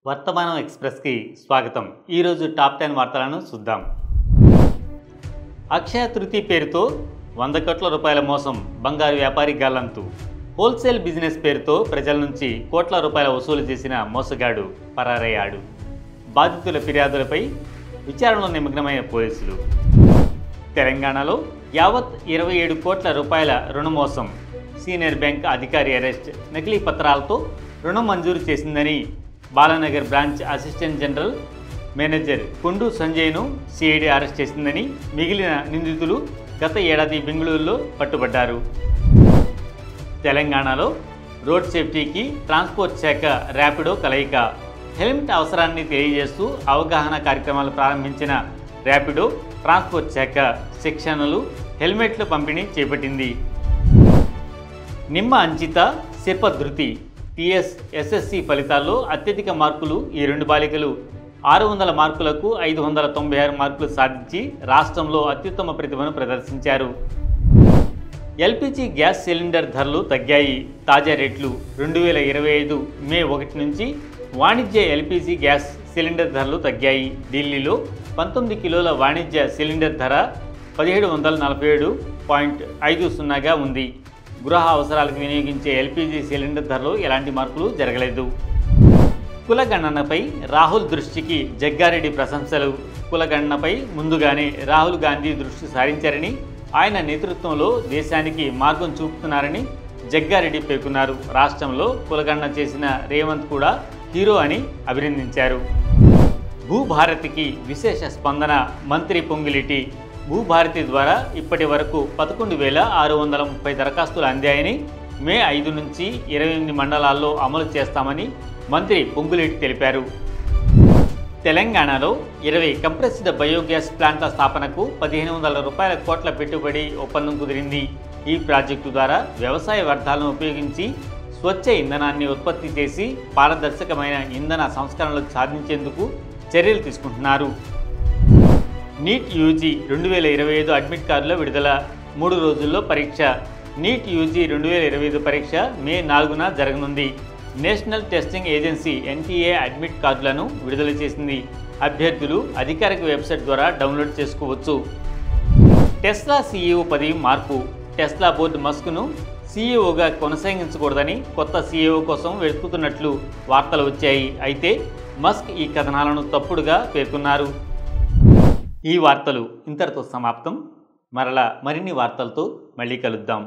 వర్తమానం ఎక్స్ప్రెస్కి స్వాగతం. ఈరోజు టాప్ 10 వార్తలను చూద్దాం. అక్షయ తృతీయ పేరుతో 100 కోట్ల రూపాయల మోసం, బంగారు వ్యాపారి గల్లంతు. హోల్సేల్ బిజినెస్ పేరుతో ప్రజల నుంచి కోట్ల రూపాయల వసూలు చేసిన మోసగాడు పరారయ్యాడు. బాధితుల ఫిర్యాదులపై విచారణలో నిమగ్నమైన పోలీసులు. తెలంగాణలో యావత్ 27 కోట్ల రూపాయల రుణ మోసం, సీనియర్ బ్యాంక్ అధికారి అరెస్ట్. నకిలీ పత్రాలతో రుణం మంజూరు చేసిందని Balanagar branch assistant general manager Kundu సంజయ్ను సిఐడి అరెస్ట్ చేసిందని మిగిలిన నిందితులు గత ఏడాది బెంగళూరులో పట్టుబడ్డారు. తెలంగాణలో రోడ్ సేఫ్టీకి ట్రాన్స్పోర్ట్ శాఖ ర్యాపిడో కలయిక. హెల్మెట్ అవసరాన్ని తెలియజేస్తూ అవగాహన కార్యక్రమాలు ప్రారంభించిన ర్యాపిడో ట్రాన్స్పోర్ట్ శాఖ శిక్షణలు, హెల్మెట్ల పంపిణీ చేపట్టింది. నిమ్మ అంచిత, శిల్ప ధృతి టీఎస్ ఎస్ఎస్సి ఫలితాల్లో అత్యధిక మార్కులు ఈ రెండు బాలికలు 600 మార్కులకు 596 మార్కులు సాధించి రాష్ట్రంలో అత్యుత్తమ ప్రతిభను ప్రదర్శించారు. ఎల్పిజి గ్యాస్ సిలిండర్ ధరలు తగ్గాయి. తాజా రేట్లు 2025 మే 1 నుంచి వాణిజ్య ఎల్పిజి గ్యాస్ సిలిండర్ ధరలు తగ్గాయి. ఢిల్లీలో 19 కిలోల వాణిజ్య సిలిండర్ ధర 1747.50గా ఉంది. గృహ అవసరాలకు వినియోగించే ఎల్పిజి సిలిండర్ ధరలో ఎలాంటి మార్పులు జరగలేదు. కులగణనపై రాహుల్ దృష్టికి జగ్గారెడ్డి ప్రశంసలు. కులగణనపై ముందుగానే రాహుల్ గాంధీ దృష్టి సారించారని, ఆయన నేతృత్వంలో దేశానికి మార్గం చూపుతున్నారని జగ్గారెడ్డి పేర్కొన్నారు. రాష్ట్రంలో కులగణన చేసిన రేవంత్ కూడా హీరో అని అభినందించారు. భూభారతికి విశేష స్పందన, మంత్రి పొంగులేటి. భూభారతి ద్వారా ఇప్పటి వరకు 11,630 దరఖాస్తులు అందాయని, మే 5 నుంచి 28 మండలాల్లో అమలు చేస్తామని మంత్రి పొంగులేటి తెలిపారు. తెలంగాణలో 20 కంప్రెస్డ్ బయోగ్యాస్ ప్లాంట్ల స్థాపనకు 1,500 కోట్ల పెట్టుబడి ఒప్పందం కుదిరింది. ఈ ప్రాజెక్టు ద్వారా వ్యవసాయ వ్యర్థాలను ఉపయోగించి స్వచ్ఛ ఇంధనాన్ని ఉత్పత్తి చేసి పారదర్శకమైన ఇంధన సంస్కరణలు సాధించేందుకు చర్యలు తీసుకుంటున్నారు. నీట్ యూజీ 2025 అడ్మిట్ కార్డుల విడుదల. 3 రోజుల్లో పరీక్ష. నీట్ యూజీ 2025 పరీక్ష మే 4న జరగనుంది. National testing agency NTA admit కార్డులను విడుదల చేసింది. అభ్యర్థులు అధికారిక వెబ్సైట్ ద్వారా డౌన్లోడ్ చేసుకోవచ్చు. టెస్లా సీఈఓ పదవి మార్పు. టెస్లా బోర్డు మస్క్ను సీఈఓగా కొనసాగించకూడదని కొత్త సీఈఓ కోసం వెతుకుతున్నట్లు వార్తలు వచ్చాయి. అయితే మస్క్ ఈ కథనాలను తప్పుడుగా పేర్కొన్నారు. ఈ వార్తలు ఇంతటితో సమాప్తం. మరలా మరిన్ని వార్తలతో మళ్ళీ కలుద్దాం.